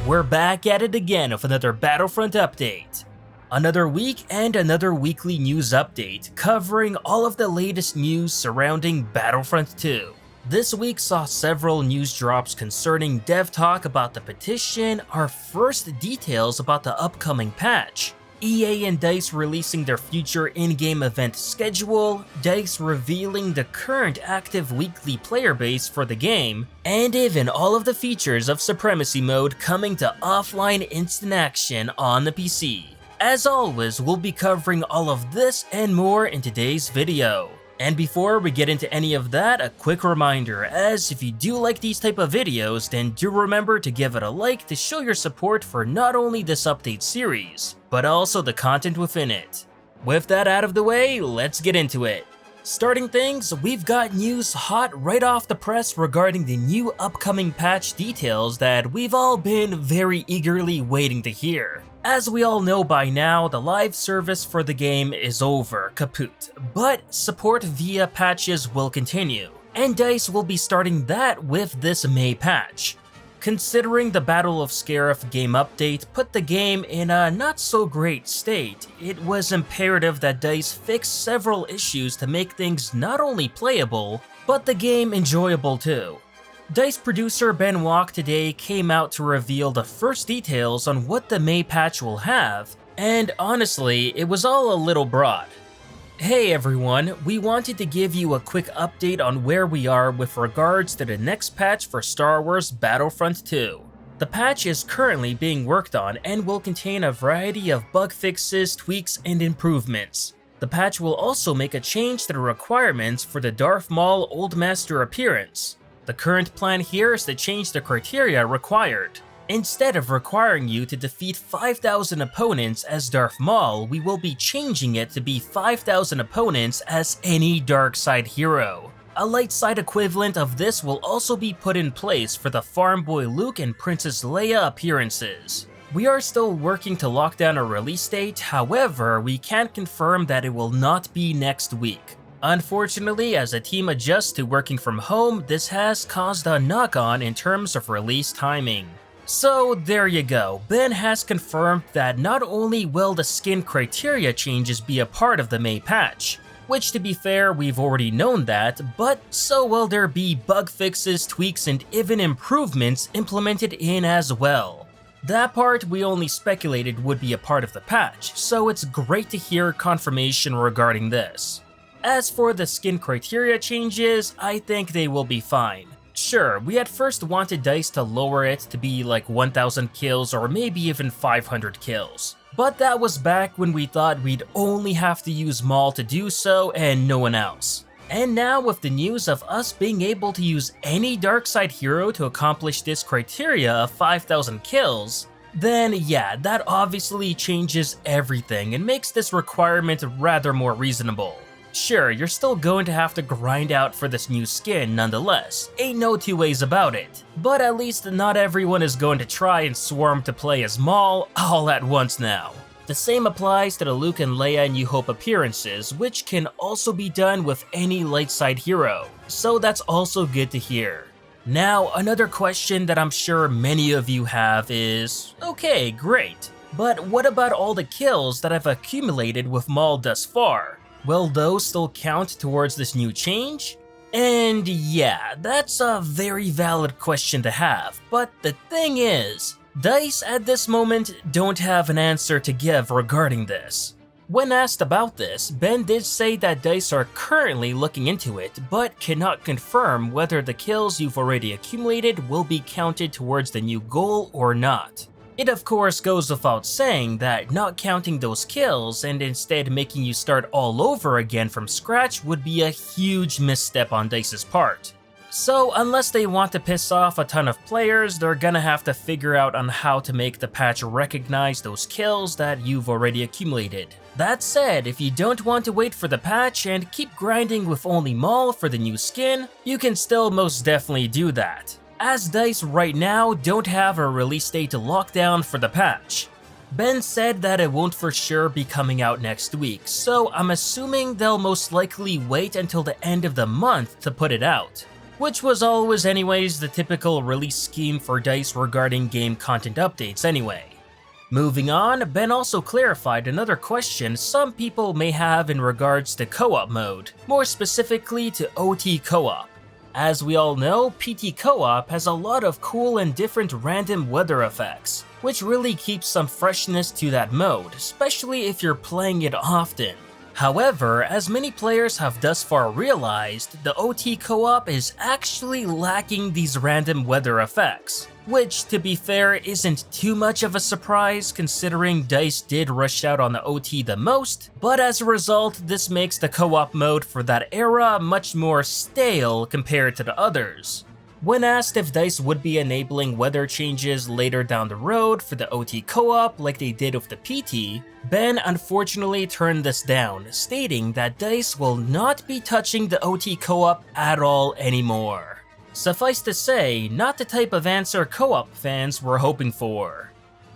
We're back at it again with another Battlefront update. Another week and another weekly news update covering all of the latest news surrounding Battlefront 2. This week saw several news drops concerning dev talk about the petition, our first details about the upcoming patch, EA and DICE releasing their future in-game event schedule, DICE revealing the current active weekly player base for the game, and even all of the features of Supremacy mode coming to offline instant action on the PC. As always, we'll be covering all of this and more in today's video. And before we get into any of that, a quick reminder, as if you do like these type of videos, then do remember to give it a like to show your support for not only this update series, but also the content within it. With that out of the way, let's get into it. Starting things, we've got news hot right off the press regarding the new upcoming patch details that we've all been very eagerly waiting to hear. As we all know by now, the live service for the game is over, kaput, but support via patches will continue, and DICE will be starting that with this May patch. Considering the Battle of Scarif game update put the game in a not so great state, it was imperative that DICE fix several issues to make things not only playable, but the game enjoyable too. DICE producer Ben Walk today came out to reveal the first details on what the May patch will have, and honestly, it was all a little broad. Hey everyone, we wanted to give you a quick update on where we are with regards to the next patch for Star Wars Battlefront 2. The patch is currently being worked on and will contain a variety of bug fixes, tweaks, and improvements. The patch will also make a change to the requirements for the Darth Maul Old Master appearance. The current plan here is to change the criteria required. Instead of requiring you to defeat 5,000 opponents as Darth Maul, we will be changing it to be 5,000 opponents as any dark side hero. A light side equivalent of this will also be put in place for the Farm Boy Luke and Princess Leia appearances. We are still working to lock down a release date, however, we can't confirm that it will not be next week. Unfortunately, as the team adjusts to working from home, this has caused a knock-on in terms of release timing. So there you go, Ben has confirmed that not only will the skin criteria changes be a part of the May patch, which to be fair we've already known that, but so will there be bug fixes, tweaks, and even improvements implemented in as well. That part we only speculated would be a part of the patch, so it's great to hear confirmation regarding this. As for the skin criteria changes, I think they will be fine. Sure, we at first wanted DICE to lower it to be like 1,000 kills or maybe even 500 kills. But that was back when we thought we'd only have to use Maul to do so and no one else. And now with the news of us being able to use any dark side hero to accomplish this criteria of 5,000 kills, then yeah, that obviously changes everything and makes this requirement rather more reasonable. Sure, you're still going to have to grind out for this new skin nonetheless, ain't no two ways about it, but at least not everyone is going to try and swarm to play as Maul all at once now. The same applies to the Luke and Leia New Hope appearances, which can also be done with any light side hero, so that's also good to hear. Now, another question that I'm sure many of you have is, okay, great, but what about all the kills that I've accumulated with Maul thus far? Will those still count towards this new change? And yeah, that's a very valid question to have, but the thing is, DICE at this moment don't have an answer to give regarding this. When asked about this, Ben did say that DICE are currently looking into it, but cannot confirm whether the kills you've already accumulated will be counted towards the new goal or not. It of course goes without saying that not counting those kills and instead making you start all over again from scratch would be a huge misstep on DICE's part. So unless they want to piss off a ton of players, they're gonna have to figure out on how to make the patch recognize those kills that you've already accumulated. That said, if you don't want to wait for the patch and keep grinding with only Maul for the new skin, you can still most definitely do that, as DICE right now don't have a release date to lock down for the patch. Ben said that it won't for sure be coming out next week, so I'm assuming they'll most likely wait until the end of the month to put it out. which was always anyways the typical release scheme for DICE regarding game content updates anyway. Moving on, Ben also clarified another question some people may have in regards to co-op mode, more specifically to OT co-op. As we all know, PT co-op has a lot of cool and different random weather effects, which really keeps some freshness to that mode, especially if you're playing it often. However, as many players have thus far realized, the OT co-op is actually lacking these random weather effects, which, to be fair, isn't too much of a surprise considering DICE did rush out on the OT the most, but as a result, this makes the co-op mode for that era much more stale compared to the others. When asked if DICE would be enabling weather changes later down the road for the OT co-op like they did with the PT, Ben unfortunately turned this down, stating that DICE will not be touching the OT co-op at all anymore. Suffice to say, not the type of answer co-op fans were hoping for.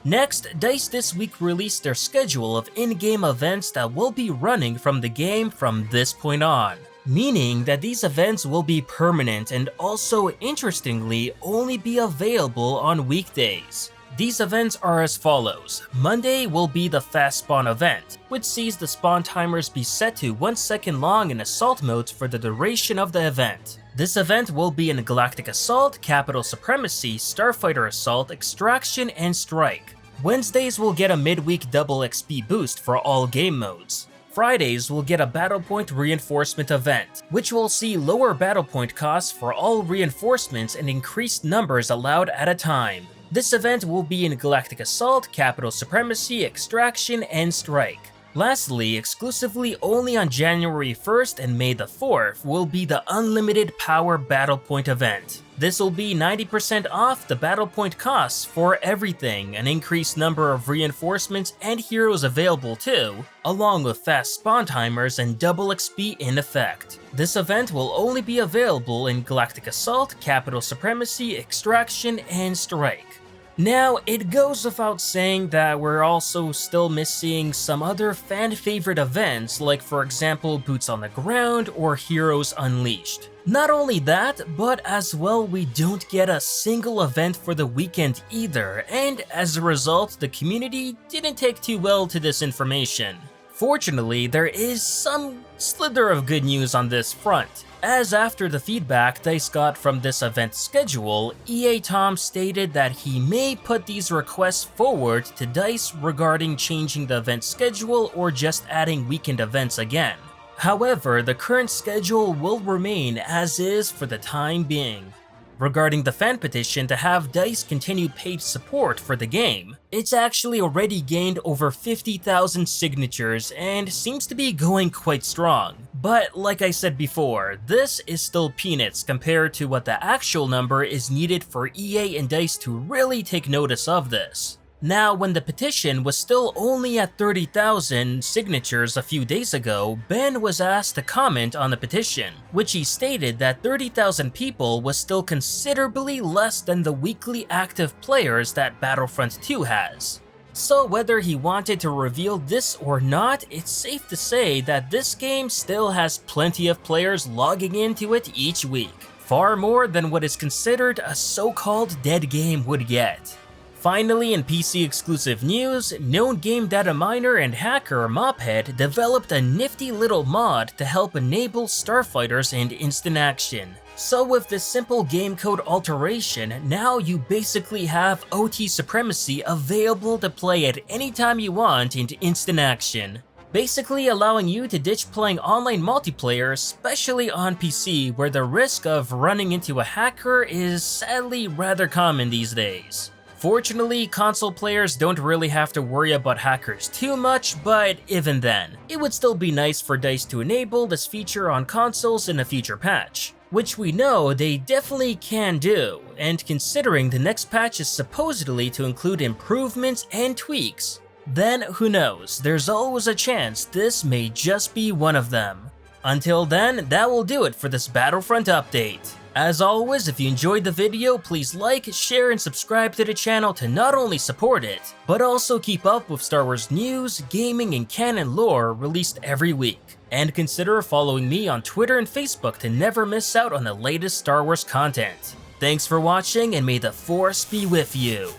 Next, DICE this week released their schedule of in-game events that will be running from the game from this point on, meaning that these events will be permanent and also, interestingly, only be available on weekdays. These events are as follows. Monday will be the Fast Spawn event, which sees the spawn timers be set to 1 second long in assault modes for the duration of the event. This event will be in Galactic Assault, Capital Supremacy, Starfighter Assault, Extraction, and Strike. Wednesdays will get a midweek double XP boost for all game modes. Fridays will get a Battle Point reinforcement event, which will see lower Battle Point costs for all reinforcements and increased numbers allowed at a time. This event will be in Galactic Assault, Capital Supremacy, Extraction, and Strike. Lastly, exclusively only on January 1st and May the 4th will be the Unlimited Power Battle Point event. This will be 90% off the Battle Point costs for everything, an increased number of reinforcements and heroes available too, along with fast spawn timers and double XP in effect. This event will only be available in Galactic Assault, Capital Supremacy, Extraction, and Strike. Now, it goes without saying that we're also still missing some other fan-favorite events like, for example, Boots on the Ground or Heroes Unleashed. Not only that, but as well we don't get a single event for the weekend either, and as a result, the community didn't take too well to this information. Fortunately, there is some slither of good news on this front, as after the feedback DICE got from this event schedule, EA Tom stated that he may put these requests forward to DICE regarding changing the event schedule or just adding weekend events again. However, the current schedule will remain as is for the time being. Regarding the fan petition to have DICE continue paid support for the game, it's actually already gained over 50,000 signatures and seems to be going quite strong. But like I said before, this is still peanuts compared to what the actual number is needed for EA and DICE to really take notice of this. Now, when the petition was still only at 30,000 signatures a few days ago, Ben was asked to comment on the petition, which he stated that 30,000 people was still considerably less than the weekly active players that Battlefront 2 has. So whether he wanted to reveal this or not, it's safe to say that this game still has plenty of players logging into it each week, far more than what is considered a so-called dead game would get. Finally, in PC exclusive news, known game data miner and hacker Mophead developed a nifty little mod to help enable starfighters and instant action. So with this simple game code alteration, now you basically have OT Supremacy available to play at any time you want in instant action, basically allowing you to ditch playing online multiplayer, especially on PC where the risk of running into a hacker is sadly rather common these days. Fortunately, console players don't really have to worry about hackers too much, but even then, it would still be nice for DICE to enable this feature on consoles in a future patch, which we know they definitely can do, and considering the next patch is supposedly to include improvements and tweaks, then who knows, there's always a chance this may just be one of them. Until then, that will do it for this Battlefront update. As always, if you enjoyed the video, please like, share, and subscribe to the channel to not only support it, but also keep up with Star Wars news, gaming, and canon lore released every week. And consider following me on Twitter and Facebook to never miss out on the latest Star Wars content. Thanks for watching, and may the Force be with you.